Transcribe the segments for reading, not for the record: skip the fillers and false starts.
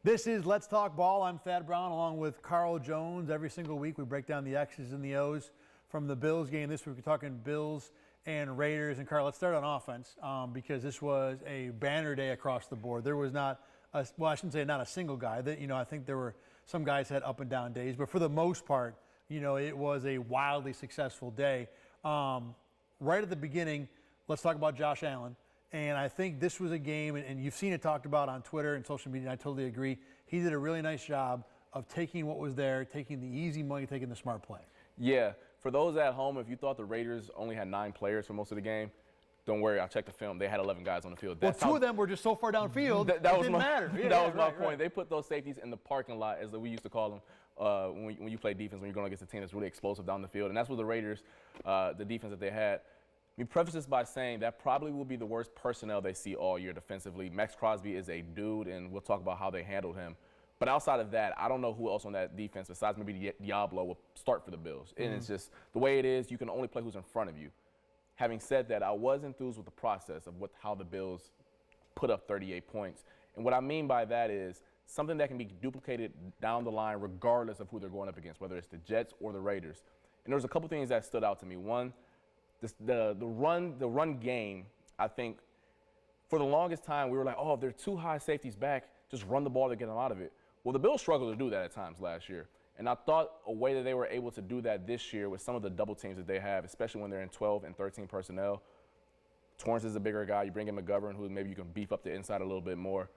This is Let's Talk Ball. I'm Thad Brown along with Carl Jones. Every single week we break down the X's and the O's from the Bills game. This week we're talking Bills and Raiders. And Carl, let's start on offense because this was a banner day across the board. There was not I shouldn't say not a single guy. I think there were some guys had up and down days, but for the most part, it was a wildly successful day. Right at the beginning, let's talk about Josh Allen. And I think this was a game, and you've seen it talked about on Twitter and social media, and I totally agree. He did a really nice job of taking what was there, taking the easy money, taking the smart play. Yeah. For those at home, if you thought the Raiders only had 9 players for most of the game, don't worry. I checked the film. They had 11 guys on the field. Well, 2 of them were just so far downfield, it didn't matter. That was my point. Right. They put those safeties in the parking lot, as we used to call them, when you play defense, when you're going against a team that's really explosive down the field. And that's what the Raiders, the defense that they had. Let me preface this by saying that probably will be the worst personnel they see all year defensively. Maxx Crosby is a dude, and we'll talk about how they handled him. But outside of that, I don't know who else on that defense besides maybe Diablo will start for the Bills. And it's just the way it is, you can only play who's in front of you. Having said that, I was enthused with the process of how the Bills put up 38 points. And what I mean by that is something that can be duplicated down the line regardless of who they're going up against, whether it's the Jets or the Raiders. And there was a couple things that stood out to me. One, the run game, I think, for the longest time, we were like, oh, if there are 2 high safeties back, just run the ball to get them out of it. Well, the Bills struggled to do that at times last year. And I thought a way that they were able to do that this year with some of the double teams that they have, especially when they're in 12 and 13 personnel. Torrance is a bigger guy. You bring in McGovern, who maybe you can beef up the inside a little bit more.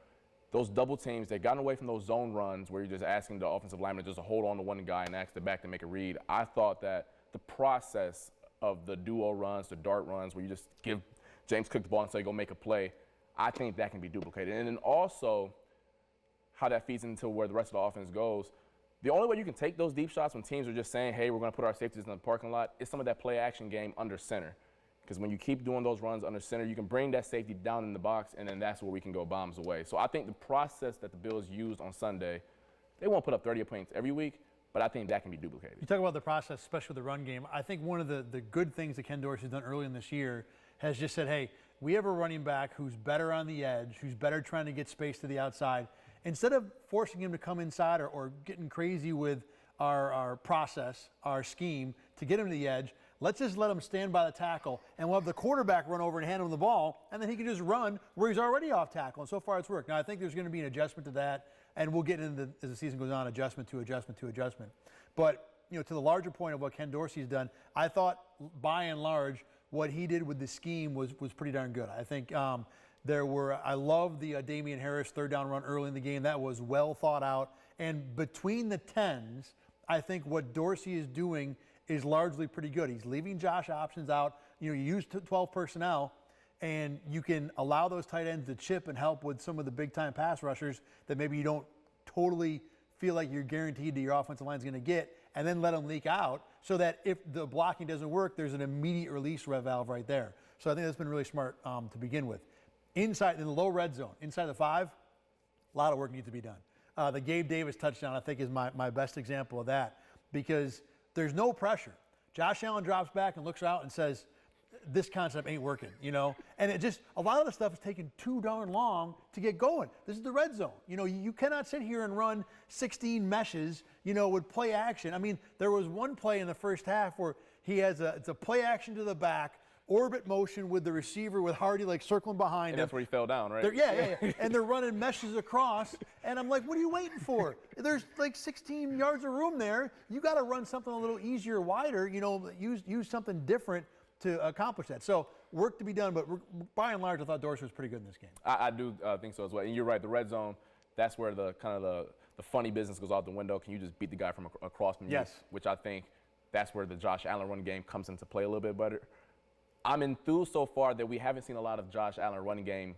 Those double teams, they've gotten away from those zone runs where you're just asking the offensive lineman just to hold on to one guy and ask the back to make a read. I thought that the process of the duo runs, the dart runs, where you just give James Cook the ball and say, go make a play, I think that can be duplicated. And then also how that feeds into where the rest of the offense goes. The only way you can take those deep shots when teams are just saying, hey, we're going to put our safeties in the parking lot, is some of that play action game under center. Because when you keep doing those runs under center, you can bring that safety down in the box, and then that's where we can go bombs away. So I think the process that the Bills used on Sunday, they won't put up 30 points every week, but I think that can be duplicated. You talk about the process, especially with the run game. I think one of the good things that Ken Dorsey's done early in this year has just said, hey, we have a running back who's better on the edge, who's better trying to get space to the outside. Instead of forcing him to come inside or getting crazy with our process, our scheme to get him to the edge, let's just let him stand by the tackle, and we'll have the quarterback run over and hand him the ball, and then he can just run where he's already off tackle. And so far it's worked. Now, I think there's going to be an adjustment to that, and we'll get into, as the season goes on, adjustment to adjustment to adjustment. But, to the larger point of what Ken Dorsey's done, I thought, by and large, what he did with the scheme was pretty darn good. I think I love the Damian Harris third down run early in the game. That was well thought out. And between the 10s, I think what Dorsey is doing is largely pretty good. He's leaving Josh options out. You use 12 personnel, and you can allow those tight ends to chip and help with some of the big-time pass rushers that maybe you don't totally feel like you're guaranteed that your offensive line is going to get, and then let them leak out so that if the blocking doesn't work, there's an immediate release valve right there. So I think that's been really smart to begin with. Inside in the low red zone, inside the 5, a lot of work needs to be done. The Gabe Davis touchdown, I think, is my best example of that because there's no pressure. Josh Allen drops back and looks out and says, this concept ain't working, And it just, a lot of the stuff is taking too darn long to get going. This is the red zone. You cannot sit here and run 16 meshes, with play action. I mean, there was one play in the first half where it's a play action to the back, orbit motion with the receiver with Hardy circling behind him. That's where he fell down, right? Yeah. And they're running meshes across, and I'm like, what are you waiting for? There's 16 yards of room there. You got to run something a little easier, wider, use something different to accomplish that. So work to be done, but by and large, I thought Dorsey was pretty good in this game. I do think so as well. And you're right, the red zone, that's where the funny business goes out the window. Can you just beat the guy from across from you? Yes. Which I think that's where the Josh Allen run game comes into play a little bit better. I'm enthused so far that we haven't seen a lot of Josh Allen running game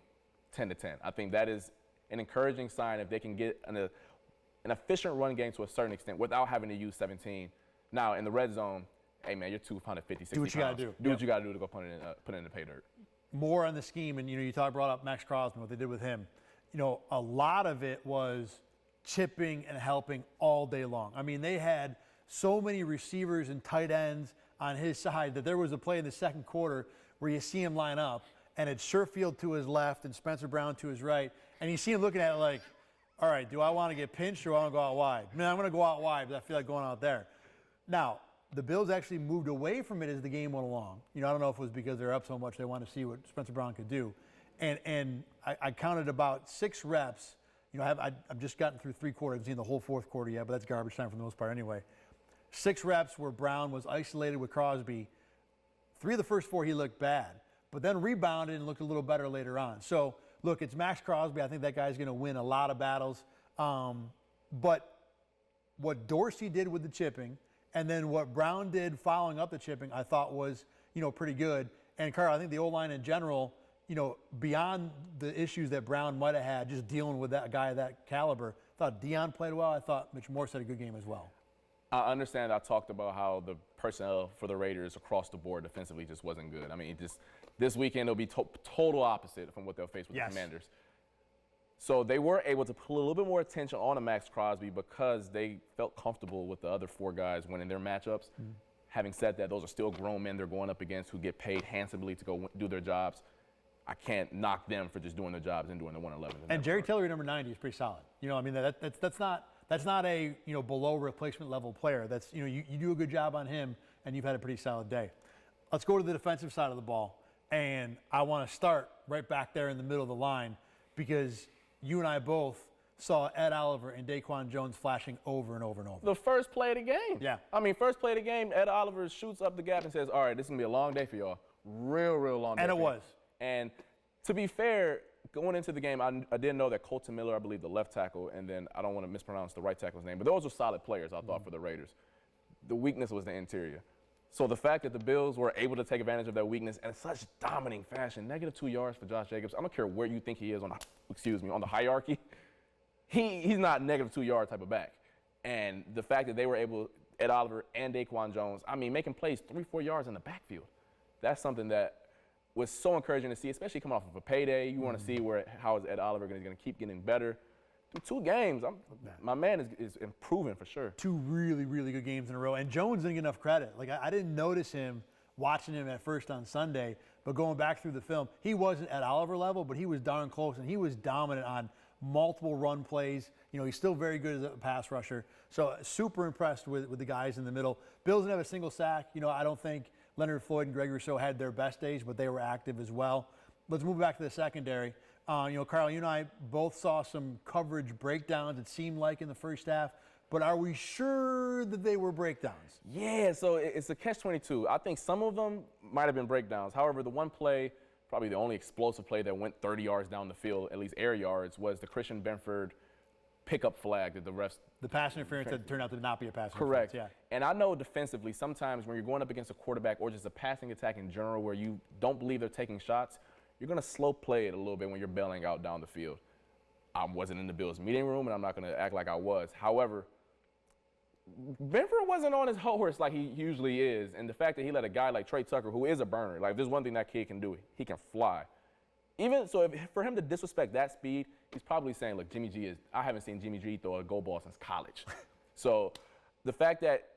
10 to 10. I think that is an encouraging sign if they can get an efficient run game to a certain extent without having to use 17. Now, in the red zone, hey, man, you're 250, 60 Do what you got to do. Do what you got to do to go put it in the pay dirt. More on the scheme, and, you brought up Maxx Crosby, what they did with him. A lot of it was chipping and helping all day long. I mean, they had so many receivers and tight ends on his side that there was a play in the second quarter where you see him line up, and it's Sherfield to his left and Spencer Brown to his right, and you see him looking at it like, all right, do I want to get pinched or do I want to go out wide? I mean, I'm going to go out wide because I feel like going out there. Now, the Bills actually moved away from it as the game went along. You know, I don't know if it was because they're up so much they wanted to see what Spencer Brown could do. And I counted about 6 reps. You know, I've just gotten through 3 quarters. I haven't seen the whole 4th quarter yet, but that's garbage time for the most part anyway. 6 reps where Brown was isolated with Crosby. 3 of the first 4 he looked bad, but then rebounded and looked a little better later on. So, look, it's Maxx Crosby. I think that guy's going to win a lot of battles. But what Dorsey did with the chipping and then what Brown did following up the chipping, I thought was, you know, pretty good. And, Carl, I think the O-line in general, you know, beyond the issues that Brown might have had just dealing with that guy of that caliber, I thought Deion played well. I thought Mitch Morse had a good game as well. I understand. I talked about how the personnel for the Raiders across the board defensively just wasn't good. I mean, this weekend it'll be total opposite from what they'll face with the Commanders. So they were able to put a little bit more attention on a Maxx Crosby because they felt comfortable with the other 4 guys winning their matchups. Having said that, those are still grown men they're going up against who get paid handsomely to go do their jobs. I can't knock them for just doing their jobs and doing the 111. And Jerry Tillery, number 90, is pretty solid. You know, I mean, that's not a, you know, below replacement level player. That's, you know, you do a good job on him and you've had a pretty solid day. Let's go to the defensive side of the ball. And I want to start right back there in the middle of the line because you and I both saw Ed Oliver and Daquan Jones flashing over and over and over. The first play of the game. Yeah. I mean, first play of the game, Ed Oliver shoots up the gap and says, all right, this is going to be a long day for y'all. Real long day. And it was. And to be fair, going into the game, I didn't know that Colton Miller, I believe the left tackle, and then I don't want to mispronounce the right tackle's name, but those were solid players, I thought, for the Raiders. The weakness was the interior. So the fact that the Bills were able to take advantage of that weakness in such dominating fashion, -2 yards for Josh Jacobs. I don't care where you think he is on the hierarchy. He's not -2 yard type of back. And the fact that they were able, Ed Oliver and Daquan Jones, I mean, making plays 3-4 yards in the backfield. That's something that was so encouraging to see, especially coming off of a payday. You want to see how is Ed Oliver going to keep getting better. Through 2 games, my man is improving for sure. 2 really, really good games in a row. And Jones didn't get enough credit. Like, I didn't notice him watching him at first on Sunday, but going back through the film, he wasn't at Oliver level, but he was darn close, and he was dominant on multiple run plays. You know, he's still very good as a pass rusher. So super impressed with the guys in the middle. Bills didn't have a single sack. You know, I don't think Leonard Floyd and Greg Rousseau had their best days, but they were active as well. Let's move back to the secondary. You know, Carl, you and I both saw some coverage breakdowns, it seemed like, in the first half. But are we sure that they were breakdowns? Yeah, so it's a catch-22. I think some of them might have been breakdowns. However, the one play, probably the only explosive play that went 30 yards down the field, at least air yards, was the Christian Benford pickup flag that the refs. The pass interference that turned out to not be a pass interference. Correct. Yeah. And I know defensively, sometimes when you're going up against a quarterback or just a passing attack in general where you don't believe they're taking shots, you're going to slow play it a little bit when you're bailing out down the field. I wasn't in the Bills meeting room, and I'm not going to act like I was. However, Benford wasn't on his horse like he usually is, and the fact that he let a guy like Trey Tucker, who is a burner, like, there's one thing that kid can do, he can fly. Even so, for him to disrespect that speed, he's probably saying, look, I haven't seen Jimmy G throw a go ball since college. So the fact that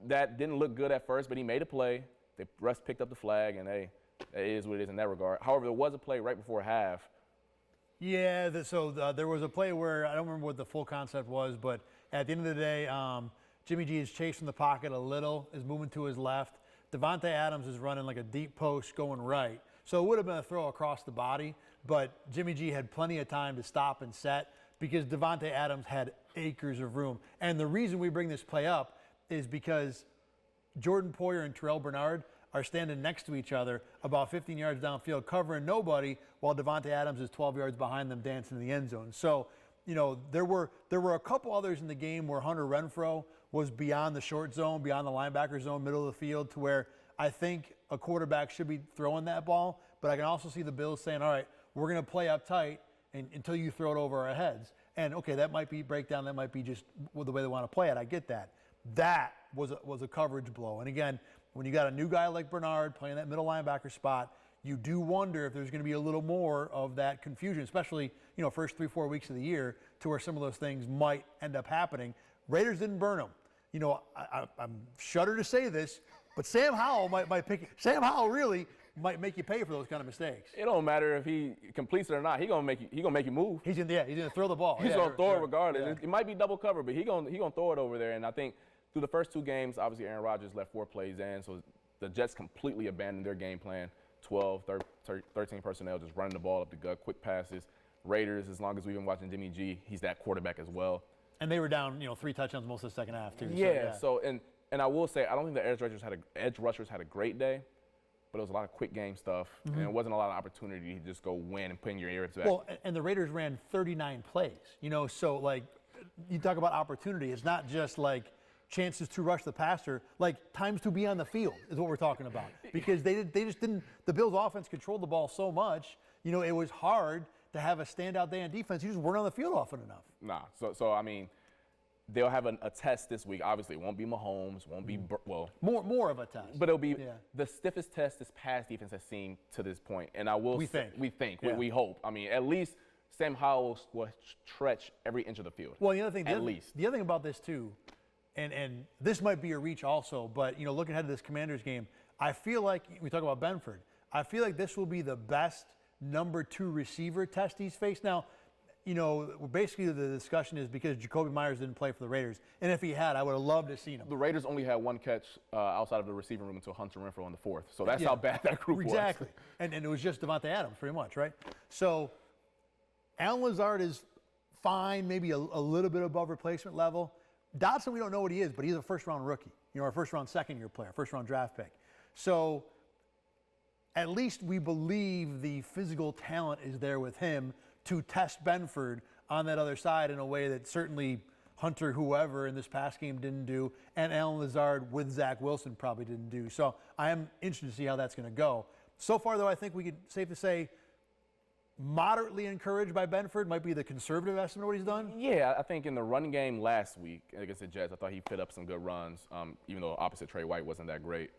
that didn't look good at first, but he made a play, the refs picked up the flag, and hey, it is what it is in that regard. However, there was a play right before half. Yeah, there was a play where, I don't remember what the full concept was, but at the end of the day, Jimmy G is chasing the pocket a little, is moving to his left. Devontae Adams is running like a deep post going right. So it would have been a throw across the body, but Jimmy G had plenty of time to stop and set because Devontae Adams had acres of room. And the reason we bring this play up is because Jordan Poyer and Terrell Bernard are standing next to each other about 15 yards downfield, covering nobody, while Devontae Adams is 12 yards behind them dancing in the end zone. So, you know, there were a couple others in the game where Hunter Renfrow was beyond the short zone, beyond the linebacker zone, middle of the field, to where I think a quarterback should be throwing that ball. But I can also see the Bills saying, all right, we're going to play up tight until you throw it over our heads. And, okay, that might be breakdown. That might be just the way they want to play it. I get that. That was a coverage blow. And, again, when you got a new guy like Bernard playing that middle linebacker spot, you do wonder if there's going to be a little more of that confusion, especially, you know, first 3-4 weeks of the year, to where some of those things might end up happening. Raiders didn't burn them. You know, I'm shudder to say this, but Sam Howell might pick. Sam Howell really might make you pay for those kind of mistakes. It don't matter if he completes it or not. He gonna make you move. He's gonna throw the ball. He's gonna throw it regardless. Yeah. It might be double cover, but he gonna throw it over there. And I think through the first 2 games, obviously Aaron Rodgers left 4 plays in, so the Jets completely abandoned their game plan. 12, 13 personnel just running the ball up the gut, quick passes. Raiders, as long as we've been watching Jimmy G, he's that quarterback as well. And they were down, 3 touchdowns most of the second half too. So and I will say, I don't think the edge rushers had a great day, but it was a lot of quick game stuff, and it wasn't a lot of opportunity to just go win and put in your ears back. Well, and the Raiders ran 39 plays, so like you talk about opportunity, it's not just like chances to rush the passer, like times to be on the field is what we're talking about. Because they just didn't, the Bills offense controlled the ball so much, it was hard to have a standout day on defense. You just weren't on the field often enough. Nah, so I mean, they'll have a test this week. Obviously, it won't be Mahomes, won't be, More of a test. But it'll be the stiffest test this pass defense has seen to this point. And I will say, we hope. I mean, at least Sam Howell will stretch every inch of the field. Well, the other thing, at least. The other thing about this too, and this might be a reach also, but looking ahead to this Commanders game, I feel like we talk about Benford. I feel like this will be the best number 2 receiver test he's faced. Now, basically the discussion is because Jacoby Myers didn't play for the Raiders, and if he had, I would have loved to have seen him. The Raiders only had 1 catch outside of the receiving room until Hunter Renfrow in the 4th, so that's how bad that group was. Exactly, and it was just Devontae Adams pretty much, right? So Allen Lazard is fine, maybe a little bit above replacement level. Dotson, we don't know what he is, but he's a first-round rookie, a first-round second-year player, first-round draft pick. So at least we believe the physical talent is there with him to test Benford on that other side in a way that certainly Hunter, whoever in this past game didn't do, and Allen Lazard with Zach Wilson probably didn't do. So I am interested to see how that's going to go. So far, though, I think we could safe to say moderately encouraged by Benford might be the conservative estimate of what he's done. Yeah, I think in the run game last week against the Jets, I thought he fit up some good runs, even though opposite Trey White wasn't that great.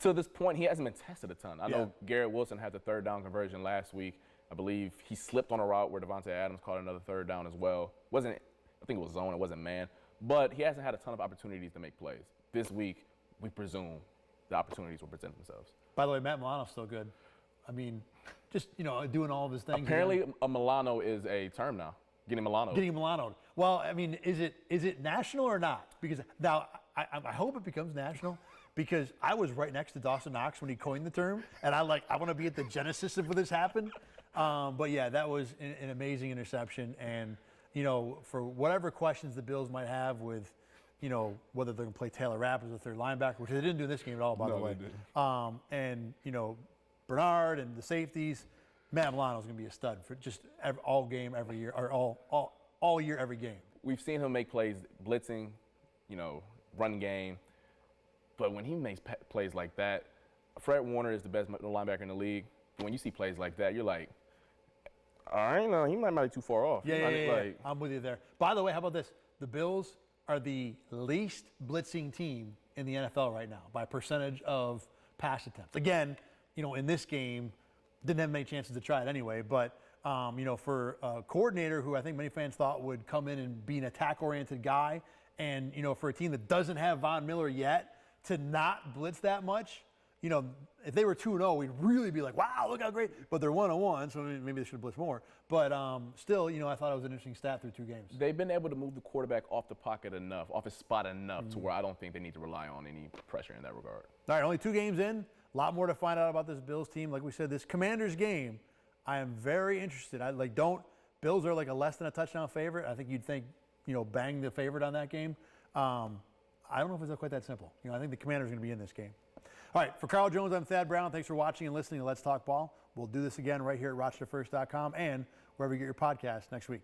To this point, he hasn't been tested a ton. I know Garrett Wilson had the 3rd down conversion last week. I believe he slipped on a route where Devontae Adams caught another 3rd down as well. I think it was zone, it wasn't man. But he hasn't had a ton of opportunities to make plays. This week, we presume the opportunities will present themselves. By the way, Matt Milano's still good. I mean, just, doing all of his things. Apparently, a Milano is a term now. Getting Milano'd. Well, I mean, is it national or not? Because now, I hope it becomes national, because I was right next to Dawson Knox when he coined the term, and I want to be at the genesis of when this happened. But yeah, that was an amazing interception. And, for whatever questions the Bills might have with, whether they're going to play Taylor Rapp as a 3rd linebacker, which they didn't do in this game at all, by the way. And, Bernard and the safeties, Matt Milano's going to be a stud for just all game, every year, or all year, every game. We've seen him make plays blitzing, run game. But when he makes plays like that, Fred Warner is the best linebacker in the league. When you see plays like that, you're like, I know he might be too far off. Yeah. I'm with you there. By the way, how about this? The Bills are the least blitzing team in the NFL right now by percentage of pass attempts. Again, in this game, didn't have many chances to try it anyway. But, for a coordinator who I think many fans thought would come in and be an attack-oriented guy, and, for a team that doesn't have Von Miller yet, to not blitz that much, if they were 2-0, we'd really be like, wow, look how great. But they're 1-1, so maybe they should have blitzed more. But still, I thought it was an interesting stat through 2 games. They've been able to move the quarterback off the pocket enough, off his spot enough, to where I don't think they need to rely on any pressure in that regard. All right, only 2 games in. A lot more to find out about this Bills team. Like we said, this Commanders game, I am very interested. Bills are like a less than a touchdown favorite. I think you'd think, bang the favorite on that game. I don't know if it's quite that simple. I think the Commanders are going to be in this game. All right, for Carl Jones, I'm Thad Brown. Thanks for watching and listening to Let's Talk Ball. We'll do this again right here at RochesterFirst.com and wherever you get your podcast next week.